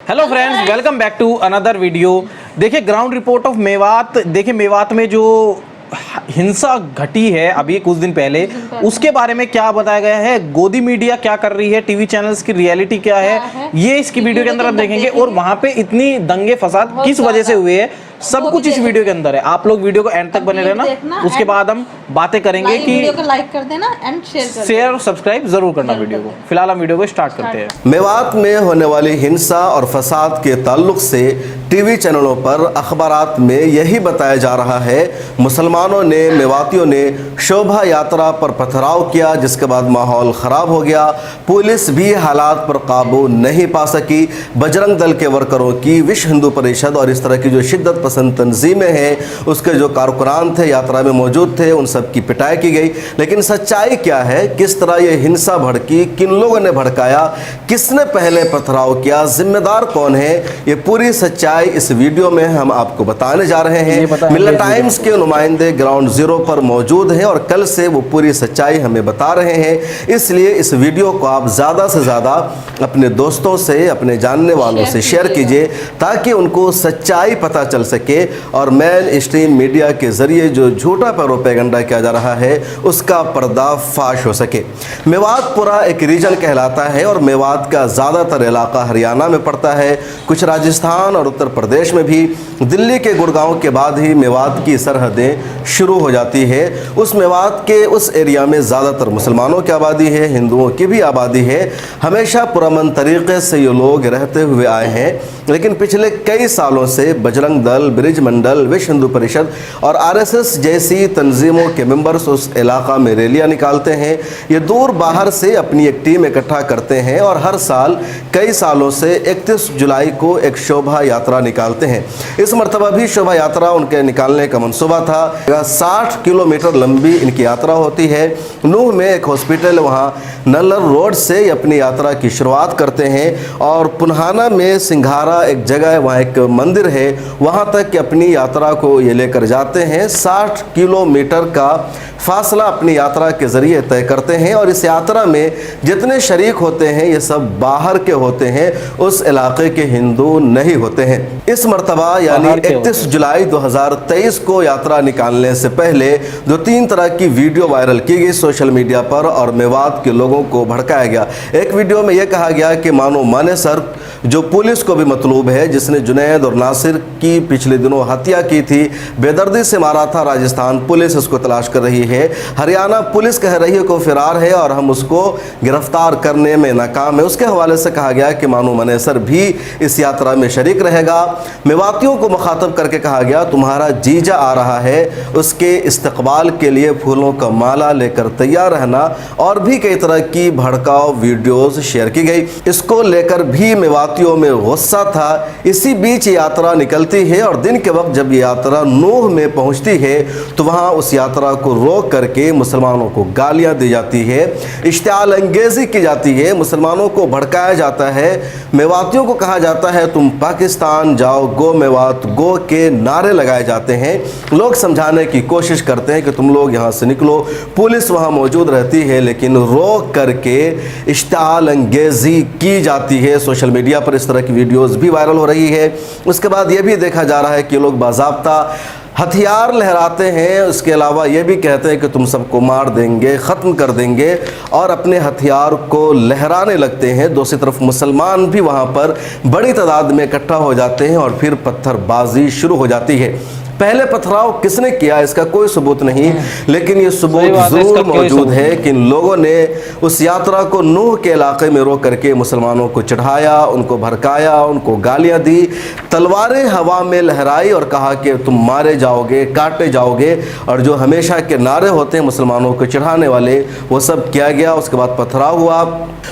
Hello friends, welcome back to another video. देखिए ground report of Mewat. देखिए मेवात में जो हिंसा घटी है अभी कुछ दिन पहले, उसके बारे में क्या बताया गया है, गोदी मीडिया क्या कर रही है, टीवी चैनल्स की रियलिटी क्या है, ये इसकी वीडियो के अंदर आप देखेंगे। और वहां पे इतनी दंगे फसाद किस वजह से हुए हैं, सब कुछ इस वीडियो के अंदर है। आप लोग वीडियो को एंड तक बने रहना, उसके बाद हम बातें करेंगे कि वीडियो को लाइक कर देना एंड शेयर और सब्सक्राइब जरूर करना वीडियो को। फिलहाल हम वीडियो को स्टार्ट करते हैं। मेवात में होने वाली हिंसा और फसाद के ताल्लुक से टीवी चैनलों पर अखबारात में यही बताया जा रहा है, मुसलमानों ने, मेवातियों ने शोभा यात्रा पर पथराव किया, जिसके बाद माहौल ख़राब हो गया। पुलिस भी हालात पर काबू नहीं पा सकी। बजरंग दल के वर्करों की, विश्व हिंदू परिषद और इस तरह की जो शिद्दत पसंद तंजीमें हैं, उसके जो कारकुनान थे, यात्रा में मौजूद थे, उन सब की पिटाई की गई। लेकिन सच्चाई क्या है, किस तरह ये हिंसा भड़की, किन लोगों ने भड़काया, किसने पहले पथराव किया, जिम्मेदार कौन है, ये पूरी सच्चाई इस वीडियो में हम आपको बताने जा रहे हैं। मिल्लत टाइम्स के नुमाइंदे ग्राउंड जीरो पर मौजूद हैं और कल से वो पूरी सच्चाई हमें बता रहे हैं। इसलिए इस वीडियो को आप ज़्यादा से ज़्यादा अपने दोस्तों से, अपने जानने वालों से शेयर कीजिए, ताकि उनको सच्चाई पता चल सके और मेन स्ट्रीम मीडिया के ज़रिए जो झूठा प्रोपेगेंडा किया जा रहा है उसका पर्दाफाश हो सके। मेवात पूरा एक रीजन कहलाता है और मेवात का ज़्यादातर इलाका हरियाणा में पड़ता है, कुछ राजस्थान और उत्तर प्रदेश में भी। दिल्ली के गुड़गांव के बाद ही मेवात की सरहदें शुरू हो जाती है। उस मेवात के उस एरिया में ज़्यादातर मुसलमानों की आबादी है, हिंदुओं की भी आबादी है। हमेशा पुरअमन तरीक़े से ये लोग रहते हुए आए हैं, लेकिन पिछले कई सालों से बजरंग दल, ब्रिज मंडल, विश्व हिंदू परिषद और आरएसएस जैसी तंजीमों के मेंबर्स उस इलाका में रैलियां निकालते हैं। ये दूर बाहर से अपनी एक टीम इकट्ठा करते हैं और हर साल कई सालों से 31 जुलाई को एक शोभा यात्रा निकालते हैं। इस मरतबा भी शोभा यात्रा उनके निकालने का मंसूबा था। 60 किलोमीटर लंबी इनकी यात्रा होती है। नूह में एक हॉस्पिटल, वहाँ नल्लर रोड से अपनी यात्रा की शुरुआत करते हैं और पुन्हाना में सिंघारा एक जगह है, वहाँ एक मंदिर है, वहाँ तक अपनी यात्रा को ये लेकर जाते हैं। 60 किलोमीटर का फासला अपनी यात्रा के ज़रिए तय करते हैं और इस यात्रा में जितने शरीक होते हैं ये सब बाहर के होते हैं, उस इलाके के हिंदू नहीं होते हैं। इस मरतबा यानी 31 जुलाई 2023 को यात्रा निकालने से पहले 2-3 तरह की वीडियो वायरल की गई सोशल मीडिया पर और मेवात के लोगों को भड़काया गया। एक वीडियो में यह कहा गया कि मानो माने सर, जो पुलिस को भी मतलूब है, जिसने जुनैद और नासिर की पिछले दिनों हत्या की थी, बेदर्दी से मारा था, राजस्थान पुलिस उसको तलाश कर रही है, हरियाणा पुलिस कह रही है को फरार है और हम उसको गिरफ्तार करने में नाकाम है। उसके हवाले से कहा गया कि मानो मनेसर भी इस यात्रा में शरीक रहेगा। मेवातियों को मुखातब करके कहा गया, तुम्हारा जीजा आ रहा है, उसके इस्तकबाल के लिए फूलों का माला लेकर तैयार रहना, और भी कई तरह की भड़काऊ वीडियोस शेयर की गई। इसको लेकर भी मेवातियों में गुस्सा था। इसी बीच यात्रा निकलती है और दिन के वक्त जब ये यात्रा नूह में पहुंचती है तो वहां उस यात्रा को रोक करके मुसलमानों को गालियां दी जाती है, इश्तियाल अंगेजी की जाती है, मुसलमानों को भड़काया जाता है। मेवातियों को कहा जाता है तुम पाकिस्तान जाओ, गो मेवात गो के नारे लगाए जाते हैं। लोग समझाने की कोशिश करते हैं कि तुम लोग यहाँ से निकलो, पुलिस वहाँ मौजूद रहती है, लेकिन रोक करके इश्तियाल अंगेजी की जाती है। सोशल मीडिया पर इस तरह की वीडियोस भी वायरल हो रही है। उसके बाद ये भी देखा जा रहा है कि लोग बाज़ाब्ता हथियार लहराते हैं, उसके अलावा ये भी कहते हैं कि तुम सबको मार देंगे, ख़त्म कर देंगे, और अपने हथियार को लहराने लगते हैं। दूसरी तरफ मुसलमान भी वहाँ पर बड़ी तादाद में इकट्ठा हो जाते हैं और फिर पत्थरबाजी शुरू हो जाती है। पहले पथराव किसने किया इसका कोई सबूत नहीं, लेकिन ये सबूत जरूर मौजूद है कि इन लोगों ने उस यात्रा को नूह के इलाके में रोक करके मुसलमानों को चढ़ाया, उनको भड़काया, उनको गालियां दी, तलवारें हवा में लहराई और कहा कि तुम मारे जाओगे, काटे जाओगे, और जो हमेशा के नारे होते हैं मुसलमानों को चढ़ाने वाले, वो सब किया गया। उसके बाद पथराव हुआ,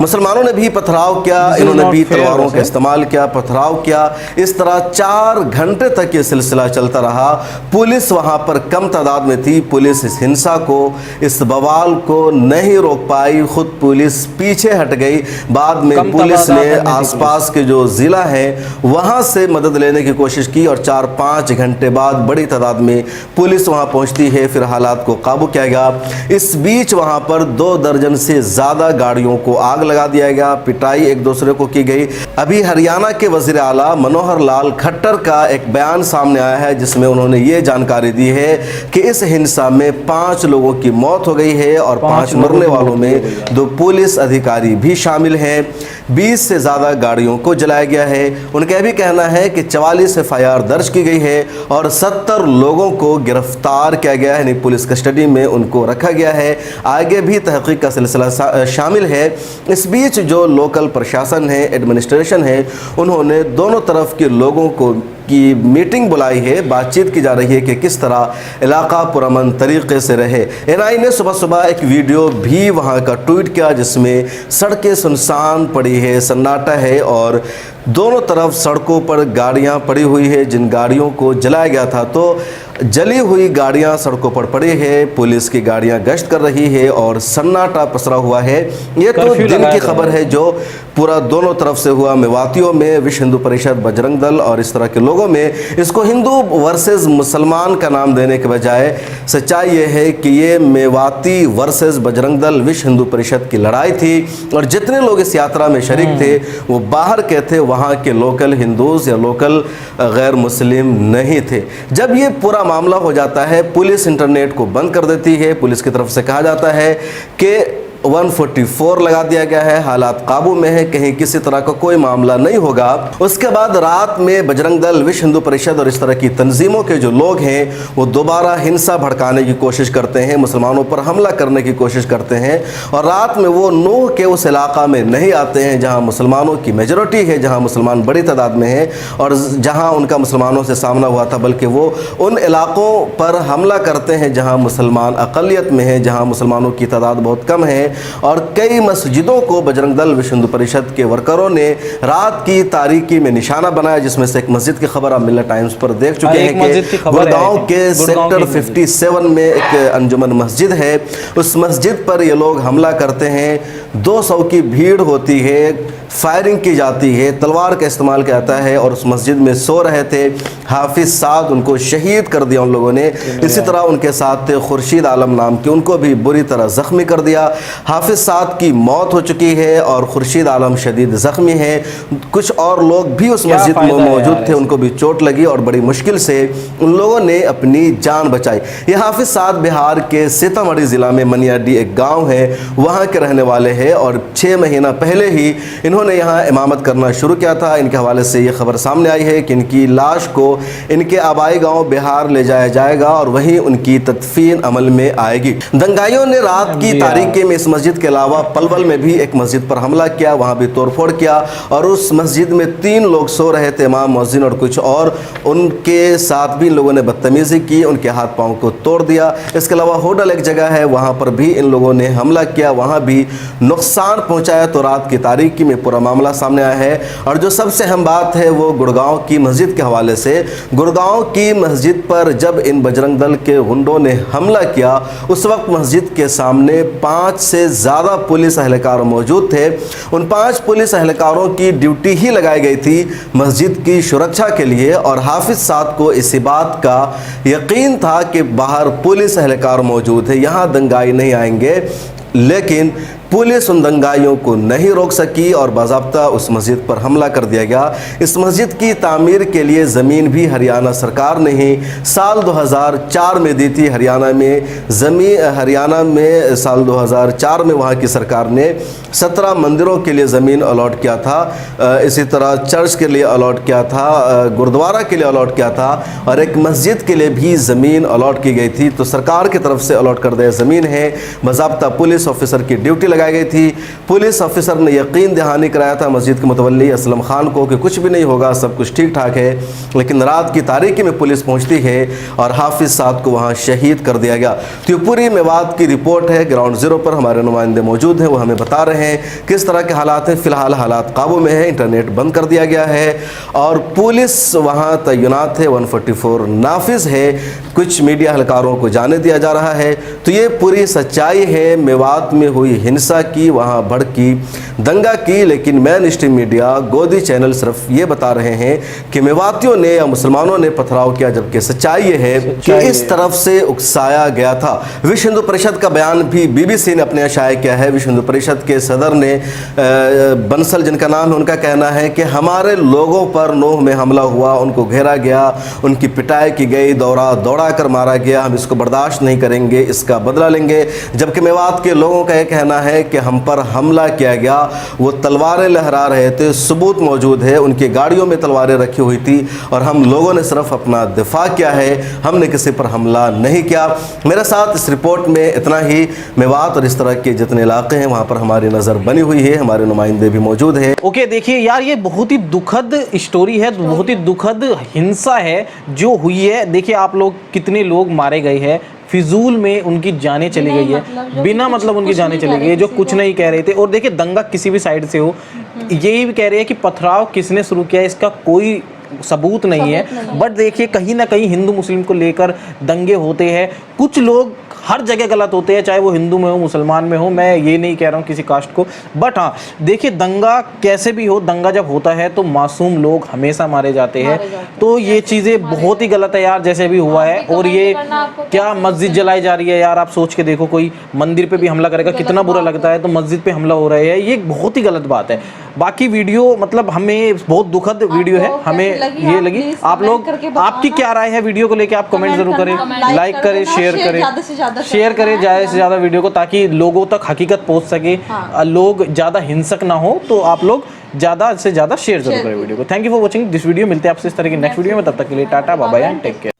मुसलमानों ने भी पथराव किया, इन्होंने भी तलवारों का इस्तेमाल किया, पथराव किया। इस तरह 4 घंटे तक ये सिलसिला चलता रहा। पुलिस वहां पर कम तादाद में थी, पुलिस इस हिंसा को, इस बवाल को नहीं रोक पाई, खुद पुलिस पीछे हट गई। बाद में पुलिस ने आसपास के जो ज़िला है वहां से मदद लेने की कोशिश की और 4-5 घंटे बाद बड़ी तादाद में पुलिस वहां पहुंचती है, फिर हालात को काबू किया गया। इस बीच वहां पर 2 दर्जन से ज़्यादा गाड़ियों को आग लगा दिया गया, पिटाई एक दूसरे को की गई। अभी हरियाणा के वज़ीर आला मनोहर लाल खट्टर का एक बयान सामने आया है जिसमें उन्होंने ये जानकारी दी है कि इस हिंसा में 5 लोगों की मौत हो गई है और 5 मरने वालों में 2 पुलिस अधिकारी भी शामिल हैं। 20 से ज़्यादा गाड़ियों को जलाया गया है। उनका यह भी कहना है कि 44 FIR दर्ज की गई है और 70 लोगों को गिरफ्तार किया गया है, यानी पुलिस कस्टडी में उनको रखा गया है। आगे भी तहकीक का सिलसिला शामिल है। इस बीच जो लोकल प्रशासन है, एडमिनिस्ट्रेशन है, उन्होंने दोनों तरफ के लोगों को की मीटिंग बुलाई है। बातचीत की जा रही है कि किस तरह इलाका पुरअमन तरीके से रहे। NI ने सुबह सुबह एक वीडियो भी वहाँ का ट्वीट किया जिसमें सड़कें सुनसान पड़ी है, सन्नाटा है और दोनों तरफ सड़कों पर गाड़ियाँ पड़ी हुई है जिन गाड़ियों को जलाया गया था। तो जली हुई गाड़ियां सड़कों पर पड़ी है, पुलिस की गाड़ियां गश्त कर रही है और सन्नाटा पसरा हुआ है। ये तो दिन की खबर है जो पूरा दोनों तरफ से हुआ। मेवातियों में विश्व हिंदू परिषद, बजरंग दल और इस तरह के लोगों में इसको हिंदू वर्सेस मुसलमान का नाम देने के बजाय सच्चाई ये है कि ये मेवाती वर्सेस बजरंग दल, विश्व हिंदू परिषद की लड़ाई थी और जितने लोग इस यात्रा में शरीक थे वो बाहर के थे, वहाँ के लोकल हिंदूज या लोकल गैर मुस्लिम नहीं थे। जब ये पूरा मामला हो जाता है, पुलिस इंटरनेट को बंद कर देती है। पुलिस की तरफ से कहा जाता है कि 144 लगा दिया गया है, हालात काबू में है, कहीं किसी तरह का कोई मामला नहीं होगा। उसके बाद रात में बजरंग दल, विश्व हिंदू परिषद और इस तरह की तंजीमों के जो लोग हैं वो दोबारा हिंसा भड़काने की कोशिश करते हैं, मुसलमानों पर हमला करने की कोशिश करते हैं और रात में वो नूह के उस इलाका में नहीं आते हैं जहां मुसलमानों की मेजॉरिटी है, जहां मुसलमान बड़ी तादाद में है और जहां उनका मुसलमानों से सामना हुआ था, बल्कि वो उन इलाकों पर हमला करते हैं जहां मुसलमान अक़लियत में है, जहां मुसलमानों की तादाद बहुत कम है। और कई मस्जिदों को बजरंग दल, विश्व हिंदू परिषद के वर्करों ने रात की तारीकी में निशाना बनाया, जिसमें से एक मस्जिद की खबर आप मिल्लत टाइम्स पर देख चुके हैं कि गुड़गांव के सेक्टर 57 में एक अंजुमन मस्जिद है, उस मस्जिद पर ये लोग हमला करते हैं। 200 की भीड़ होती है, फायरिंग की जाती है, तलवार का इस्तेमाल किया जाता है और उस मस्जिद में सो रहे थे हाफिज साद, उनको शहीद कर दिया उन लोगों ने। इसी तरह उनके साथ थे खुर्शीद आलम नाम के, उनको भी बुरी तरह ज़ख्मी कर दिया। हाफिज साद की मौत हो चुकी है और खुर्शीद आलम शदीद ज़ख्मी है। कुछ और लोग भी उस मस्जिद में मौजूद थे, उनको भी चोट लगी और बड़ी मुश्किल से उन लोगों ने अपनी जान बचाई। ये हाफिज साद बिहार के सीतामढ़ी ज़िला में मनियाडी एक गाँव है, वहाँ के रहने वाले हैं और 6 महीना पहले ही इन्होंने यहाँ इमामत करना शुरू किया था। इनके हवाले से ये खबर सामने आई है कि इनकी लाश को इनके आबाई गांव बिहार ले जाया जाएगा और वहीं उनकी तदफीन अमल में आएगी। दंगाइयों ने रात की तारीकी में इस मस्जिद के अलावा पलवल में भी एक मस्जिद पर हमला किया, वहाँ भी तोड़फोड़ किया और उस मस्जिद में 3 लोग सो रहे थे, इमाम, मुअज्जिन और कुछ और, उनके साथ भी इन लोगों ने बदतमीज़ी की, उनके हाथ पाँव को तोड़ दिया। इसके अलावा होटल एक जगह है, वहाँ पर भी इन लोगों ने हमला किया, वहाँ भी नुकसान पहुँचाया। तो रात की तारीकी में पूरा मामला सामने आया है। और जो सबसे अहम बात है वो गुड़गांव की मस्जिद के हवाले से। गुड़गांव की मस्जिद पर जब इन बजरंग दल के गुंडों ने हमला किया, उस वक्त मस्जिद के सामने 5 से ज़्यादा पुलिस एहलकार मौजूद थे। उन 5 पुलिस एहलकारों की ड्यूटी ही लगाई गई थी मस्जिद की सुरक्षा के लिए और हाफिज साद को इसी बात का यकीन था कि बाहर पुलिस एहलकार मौजूद है, यहाँ दंगाई नहीं आएंगे। लेकिन पुलिस उन दंगाइयों को नहीं रोक सकी और बाज़ाब्ता उस मस्जिद पर हमला कर दिया गया। इस मस्जिद की तामीर के लिए ज़मीन भी हरियाणा सरकार ने ही साल 2004 में दी थी। हरियाणा में साल 2004 में वहाँ की सरकार ने 17 मंदिरों के लिए ज़मीन अलॉट किया था, इसी तरह चर्च के लिए अलॉट किया था, गुरुद्वारा के लिए अलॉट किया था और एक मस्जिद के लिए भी ज़मीन अलॉट की गई थी। तो सरकार की तरफ से अलॉट कर दिया ज़मीन है, बाज़ाब्ता पुलिस ऑफिसर की ड्यूटी लगाई गई थी। पुलिस ऑफिसर ने यकीन दहानी कराया था मस्जिद के मुतवल्ली असलम खान को कि कुछ भी नहीं होगा, सब कुछ ठीक ठाक है। लेकिन रात की तारीकी में पुलिस पहुंचती है और हाफिज साद को वहां शहीद कर दिया गया। तो ये पूरी मेवात की रिपोर्ट है, ग्राउंड ज़ीरो पर हमारे नुमाइंदे मौजूद हैं, वो हमें बता रहे हैं किस तरह के हालात हैं। फ़िलहाल हालात काबू में है, इंटरनेट बंद कर दिया गया है और पुलिस वहाँ तैनात है, 144 नाफिज है, कुछ मीडिया एहलकारों को जाने दिया जा रहा है। तो ये पूरी सच्चाई है मेवात में हुई हिंसा हिंसा की, वहाँ भड़की, दंगा की, लेकिन मेन स्ट्रीम मीडिया, गोदी चैनल सिर्फ ये बता रहे हैं कि मेवातियों ने या मुसलमानों ने पथराव किया, जबकि सच्चाई ये है कि इस तरफ से उकसाया गया था। विश्व हिंदू परिषद का बयान भी BBC ने अपने शाया किया है। विश्व हिंदू परिषद के सदर ने बंसल, जिनका नाम है, उनका कहना है कि हमारे लोगों पर नूह में हमला हुआ, उनको घेरा गया, उनकी पिटाई की गई, दौड़ा कर मारा गया, हम इसको बर्दाश्त नहीं करेंगे, इसका बदला लेंगे। जबकि मेवात के लोगों का यह कहना है कि हम पर हमला किया गया, वो तलवारें लहरा रहे थे, सबूत मौजूद है, उनकी गाड़ियों में तलवारें रखी हुई थी और हम लोगों ने सिर्फ अपना दिफा किया है, हमने किसी पर हमला नहीं किया। मेरे साथ इस रिपोर्ट में इतना ही। मेवात और इस तरह के जितने इलाके हैं वहाँ पर हमारी नज़र बनी हुई है, हमारे नुमाइंदे भी मौजूद हैं। ओके, देखिए यार, ये बहुत ही दुखद स्टोरी है, बहुत ही दुखद हिंसा है जो हुई है। देखिए आप लोग, कितने लोग मारे गए हैं, फिजूल में उनकी जानें चली गई है, बिना मतलब उनकी जानें चली गई है, जो कुछ नहीं कह रहे थे। और देखिए दंगा किसी भी साइड से हो, यही भी कह रहे हैं कि पथराव किसने शुरू किया, इसका कोई सबूत नहीं है। बट देखिए कहीं ना कहीं हिंदू मुस्लिम को लेकर दंगे होते हैं, कुछ लोग हर जगह गलत होते हैं, चाहे वो हिंदू में हो, मुसलमान में हो, मैं ये नहीं कह रहा हूँ किसी कास्ट को। बट हाँ, देखिए दंगा कैसे भी हो, दंगा जब होता है तो मासूम लोग हमेशा मारे जाते हैं। तो ये चीज़ें बहुत ही गलत है यार, जैसे भी हुआ है। और ये क्या मस्जिद जलाई जा रही है यार, आप सोच के देखो, कोई मंदिर पे भी हमला करेगा, कितना बुरा लगता है। तो मस्जिद पे हमला हो रहा है, ये बहुत ही गलत बात है। बाकी वीडियो मतलब हमें बहुत दुखद वीडियो है, हमें ये लगी। आप लोग, आपकी क्या राय है वीडियो को लेकर, आप कमेंट जरूर करें, लाइक करें, शेयर करें, शेयर करें ज़्यादा से ज़्यादा वीडियो को, ताकि लोगों तक हकीकत पहुंच सके, लोग ज़्यादा हिंसक ना हो। तो आप लोग ज़्यादा से ज़्यादा शेयर जरूर करें वीडियो को। Thank you for watching this video. मिलते हैं आपसे इस तरह की नेक्स्ट वीडियो में, तब तक के लिए tata bye bye and take care.